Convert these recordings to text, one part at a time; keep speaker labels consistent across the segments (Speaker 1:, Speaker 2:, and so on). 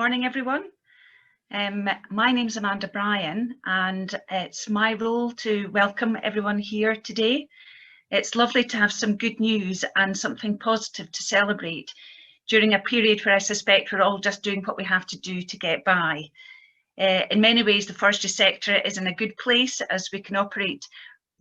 Speaker 1: morning, everyone. My name's Amanda Bryan, and it's my role to welcome everyone here today. It's lovely to have some good news and something positive to celebrate during a period where I suspect we're all just doing what we have to do to get by. In many ways, the forestry sector is in a good place as we can operate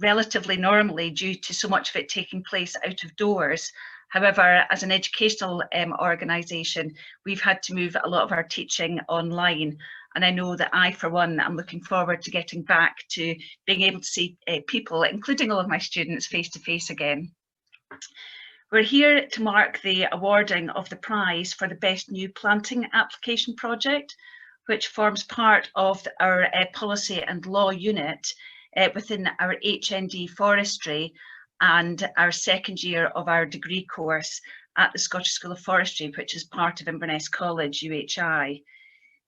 Speaker 1: relatively normally due to so much of it taking place out of doors. However, as an educational organisation, we've had to move a lot of our teaching online. And I know that I, for one, am looking forward to getting back to being able to see people, including all of my students, face to face again. We're here to mark the awarding of the prize for the Best New Planting Application project, which forms part of our policy and law unit within our HND Forestry and our second year of our degree course at the Scottish School of Forestry, which is part of Inverness College, UHI.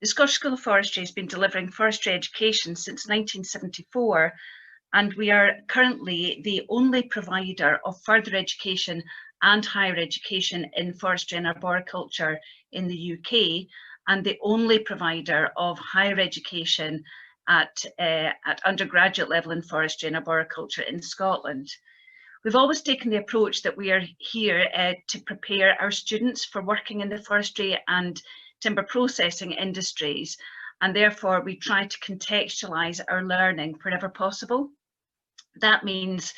Speaker 1: The Scottish School of Forestry has been delivering forestry education since 1974, and we are currently the only provider of further education and higher education in forestry and arboriculture in the UK, and the only provider of higher education at undergraduate level in forestry and arboriculture in Scotland. We've always taken the approach that we are here to prepare our students for working in the forestry and timber processing industries, and therefore we try to contextualise our learning wherever possible. That means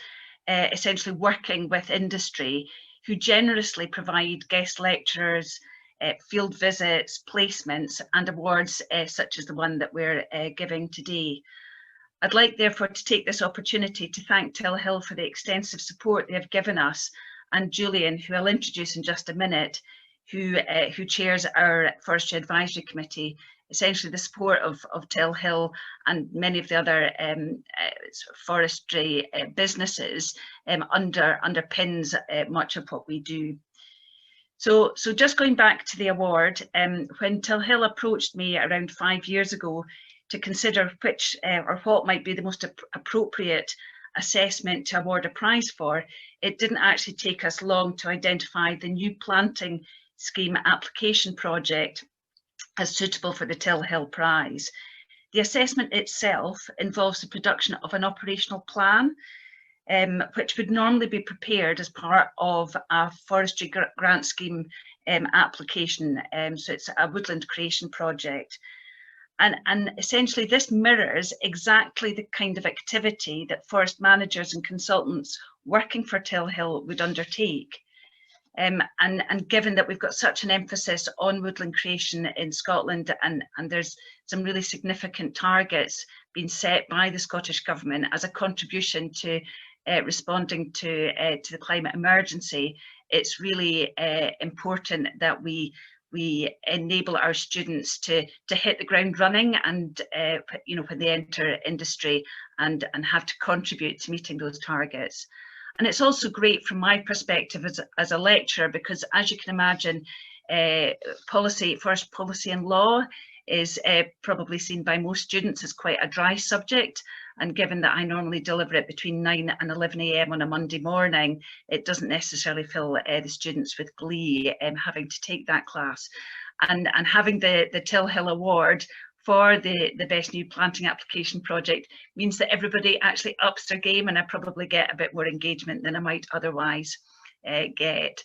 Speaker 1: essentially working with industry, who generously provide guest lecturers, field visits, placements and awards such as the one that we're giving today. I'd like therefore to take this opportunity to thank Tilhill for the extensive support they have given us, and Julian, who I'll introduce in just a minute, who chairs our Forestry Advisory Committee. Essentially the support of Tilhill and many of the other forestry businesses underpins much of what we do. So just going back to the award, when Tilhill approached me around 5 years ago to consider which or what might be the most appropriate assessment to award a prize for, it didn't actually take us long to identify the new planting scheme application project as suitable for the Tilhill Prize. The assessment itself involves the production of an operational plan, which would normally be prepared as part of a forestry grant scheme application. So it's a woodland creation project. And essentially this mirrors exactly the kind of activity that forest managers and consultants working for Tilhill would undertake. And given that we've got such an emphasis on woodland creation in Scotland, and there's some really significant targets being set by the Scottish Government as a contribution to responding to the climate emergency, it's really important that we enable our students to hit the ground running, and you know, when they enter industry and have to contribute to meeting those targets. And it's also great from my perspective as a lecturer, because as you can imagine, forest policy and law is probably seen by most students as quite a dry subject. And given that I normally deliver it between 9 and 11 AM on a Monday morning, it doesn't necessarily fill the students with glee having to take that class. And having the Tilhill Award for the Best New Planting Application project means that everybody actually ups their game, and I probably get a bit more engagement than I might otherwise get.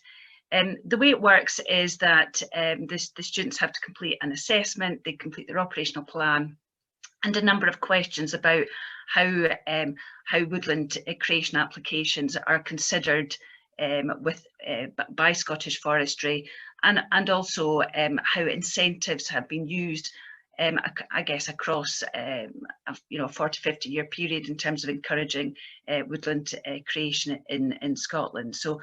Speaker 1: The way it works is that the students have to complete an assessment, they complete their operational plan, and a number of questions about how woodland creation applications are considered by Scottish Forestry, and also how incentives have been used, I guess, across a 40-50 year period in terms of encouraging woodland creation in Scotland. So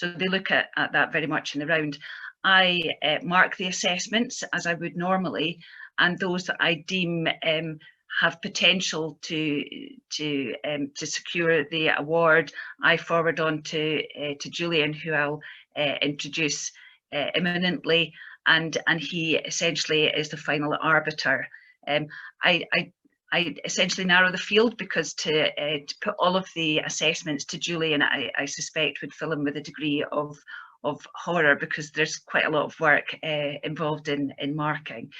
Speaker 1: they look at that very much in the round. I mark the assessments as I would normally, and those that I deem have potential to secure the award, I forward on to Julian, who I'll introduce imminently, and he essentially is the final arbiter. I essentially narrow the field because to put all of the assessments to Julian, I suspect would fill him with a degree of horror, because there's quite a lot of work involved in marking.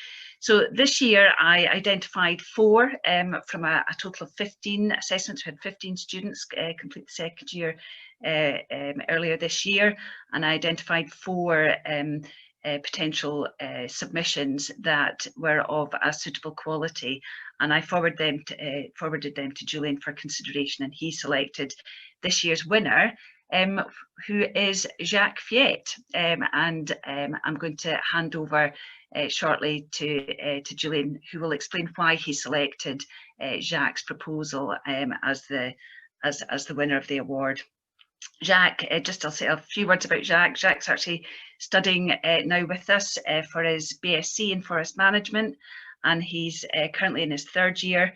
Speaker 1: So this year I identified 4 from a total of 15 assessments. We had 15 students complete the second year earlier this year, and I identified 4 potential submissions that were of a suitable quality, and I forwarded them to Julian for consideration, and he selected this year's winner, who is Jacques Fiette, and I'm going to hand over shortly to Julian, who will explain why he selected Jacques' proposal as the winner of the award. Jacques, I'll say a few words about Jacques. Jacques' actually studying now with us for his BSc in Forest Management, and he's currently in his 3rd year.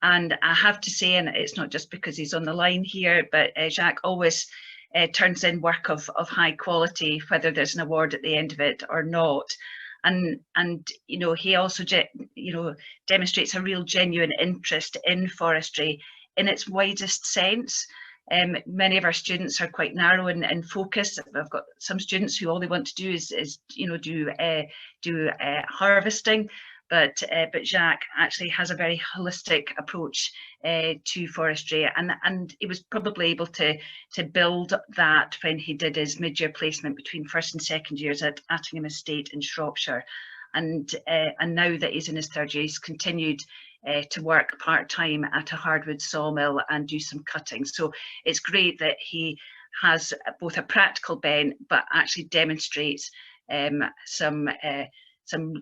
Speaker 1: And I have to say, and it's not just because he's on the line here, but Jacques always turns in work of high quality, whether there's an award at the end of it or not. And you know, he also demonstrates a real genuine interest in forestry in its widest sense. Many of our students are quite narrow in focus. I've got some students who all they want to do is do harvesting, but Jacques actually has a very holistic approach to forestry, and he was probably able to build that when he did his mid-year placement between 1st and 2nd years at Attingham Estate in Shropshire, and now that he's in his 3rd year, he's continued to work part-time at a hardwood sawmill and do some cutting. So it's great that he has both a practical bent, but actually demonstrates some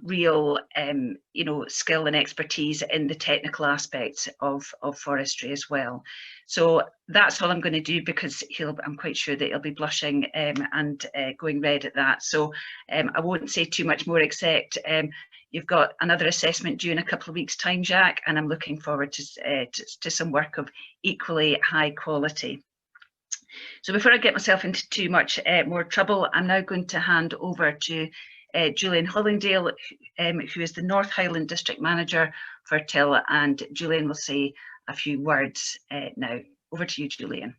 Speaker 1: real skill and expertise in the technical aspects of forestry as well. So that's all I'm going to do, because I'm quite sure that he'll be blushing and going red at that. So I won't say too much more, except you've got another assessment due in a couple of weeks' time, Jacques, and I'm looking forward to some work of equally high quality. So before I get myself into too much more trouble, I'm now going to hand over to Julian Hollingdale, who is the North Highland District Manager for Tilhill, and Julian will say a few words now. Over to you, Julian.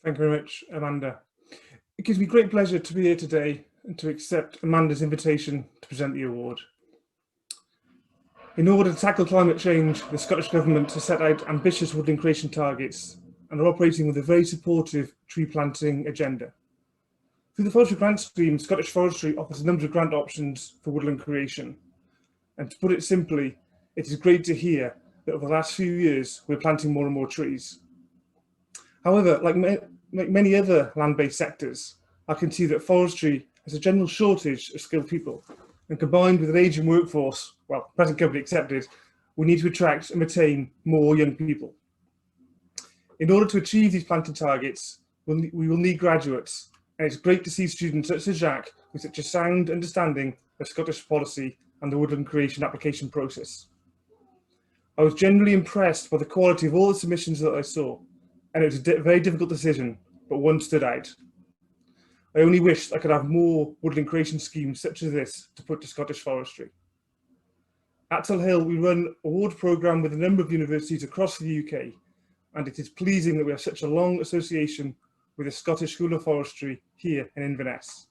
Speaker 2: Thank you very much, Amanda. It gives me great pleasure to be here today and to accept Amanda's invitation to present the award. In order to tackle climate change, the Scottish Government has set out ambitious woodland creation targets and are operating with a very supportive tree planting agenda. Through the Forestry Grant Scheme, Scottish Forestry offers a number of grant options for woodland creation. And to put it simply, it is great to hear that over the last few years, we're planting more and more trees. However, like many other land-based sectors, I can see that forestry has a general shortage of skilled people. And combined with an ageing workforce, well, present company accepted, we need to attract and retain more young people. In order to achieve these planting targets, we will need graduates. And it's great to see students such as Jacques with such a sound understanding of Scottish policy and the woodland creation application process. I was generally impressed by the quality of all the submissions that I saw, and it was a very difficult decision, but one stood out. I only wish I could have more woodland creation schemes such as this to put to Scottish forestry. At Tilhill, we run an award programme with a number of universities across the UK, and it is pleasing that we have such a long association with the Scottish School of Forestry here in Inverness.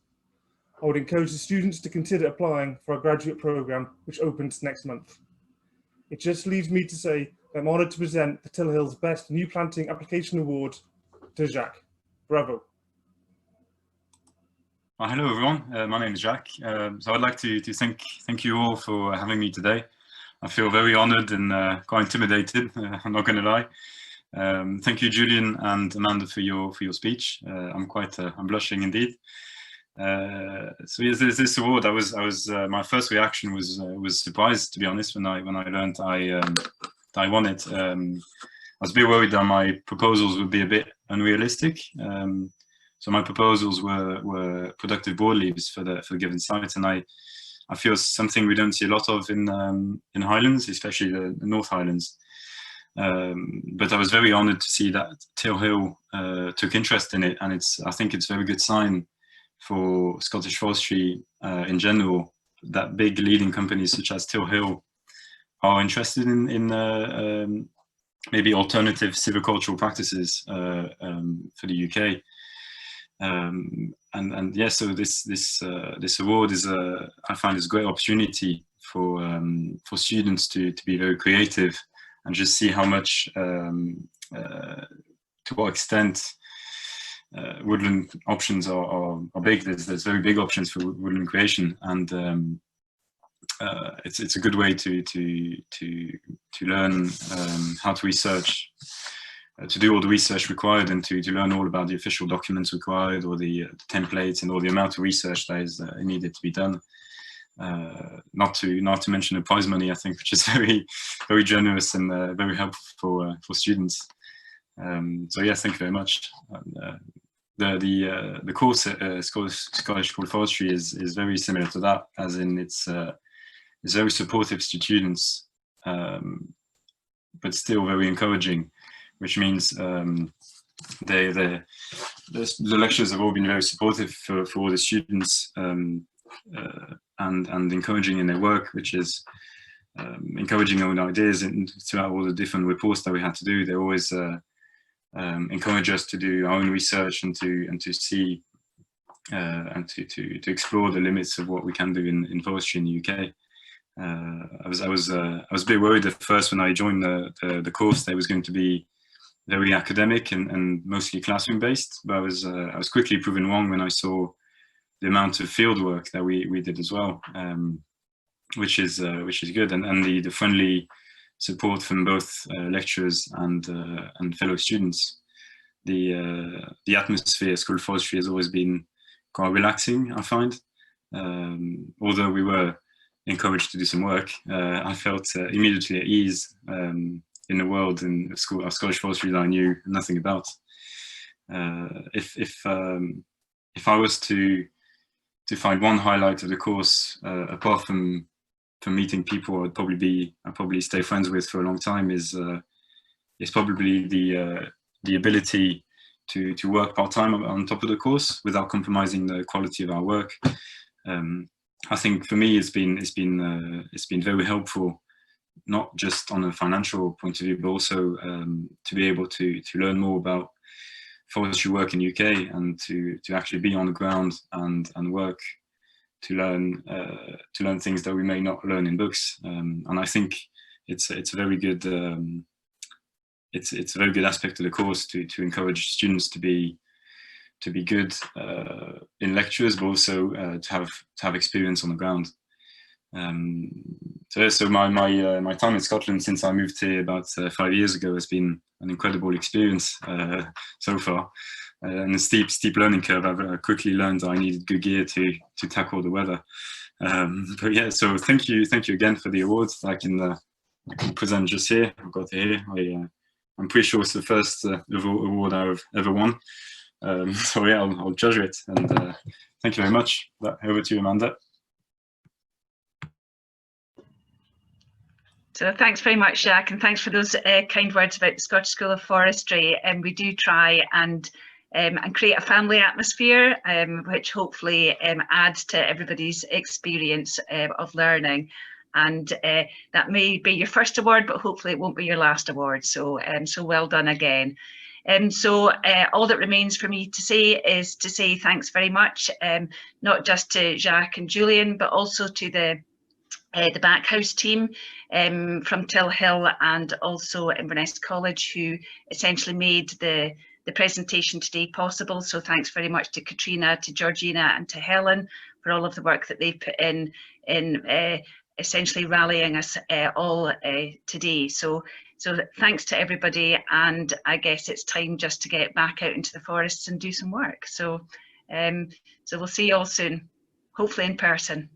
Speaker 2: I would encourage the students to consider applying for our graduate programme, which opens next month. It just leaves me to say that I'm honoured to present the Tilhill's Best New Planting Application Award to Jacques. Bravo.
Speaker 3: Well, hello everyone, my name is Jacques. So I'd like to thank you all for having me today. I feel very honoured and quite intimidated, I'm not going to lie. Thank you, Julian and Amanda, for your speech. I'm blushing indeed. So yes, there's this award. My first reaction was surprised, to be honest, when I learned I won it. I was a bit worried that my proposals would be a bit unrealistic. So my proposals were productive broadleaves for the given site, and I feel something we don't see a lot of in Highlands, especially the North Highlands. But I was very honoured to see that Tilhill took interest in it, and I think it's a very good sign for Scottish forestry in general that big leading companies such as Tilhill are interested in maybe alternative silvicultural practices for the UK. And yeah, so this award is I find is a great opportunity for students to be very creative and just see how much to what extent woodland options are big. There's very big options for woodland creation, and it's a good way to learn how to research, to do all the research required, and to learn all about the official documents required, or the templates, and all the amount of research that is needed to be done. Not to mention the prize money, I think, which is very generous and very helpful for students. So yeah, thank you very much. The course at Scottish School of Forestry is very similar to that, as in it's very supportive to students, but still very encouraging, which means the lectures have all been very supportive for all the students, and encouraging in their work, which is encouraging own ideas. And throughout all the different reports that we had to do, they always encourage us to do our own research and to see and to explore the limits of what we can do in forestry in the UK. I was a bit worried at first when I joined the course that it was going to be very academic and mostly classroom based, but I was quickly proven wrong when I saw the amount of field work that we did as well, which is good, and the friendly support from both lecturers and fellow students. The atmosphere at School of Forestry has always been quite relaxing, I find. Although we were encouraged to do some work, I felt immediately at ease in the world in school, Scottish Forestry that I knew nothing about. If I was to find one highlight of the course, apart from meeting people I'd probably stay friends with for a long time, is probably the ability to work part-time on top of the course without compromising the quality of our work. I think for me it's been very helpful, not just on a financial point of view, but also to be able to learn more about forestry work in UK, and to actually be on the ground and work to learn things that we may not learn in books. And I think it's a very good it's a very good aspect of the course to encourage students to be good in lectures, but also to have experience on the ground. So my time in Scotland since I moved here about 5 years ago has been an incredible experience so far, and a steep learning curve. I've quickly learned that I needed good gear to tackle the weather. But yeah, so thank you again for the awards. I can present just here. I've got it here. I'm pretty sure it's the first award I've ever won. So yeah, I'll treasure it. And thank you very much. Over to you, Amanda.
Speaker 1: So thanks very much, Jacques, and thanks for those kind words about the Scottish School of Forestry. And we do try and create a family atmosphere, which hopefully adds to everybody's experience of learning. And that may be your first award, but hopefully it won't be your last award. So so well done again. So all that remains for me to say is to say thanks very much, not just to Jacques and Julian, but also to the Backhouse team from Tilhill and also Inverness College, who essentially made the presentation today possible. So thanks very much to Katrina, to Georgina and to Helen for all of the work that they put in essentially rallying us all today. So thanks to everybody, and I guess it's time just to get back out into the forests and do some work. So so we'll see you all soon, hopefully in person.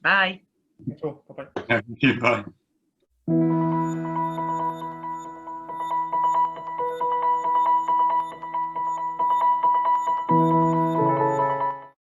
Speaker 1: Bye.
Speaker 2: Bye-bye.
Speaker 3: Yeah, bye.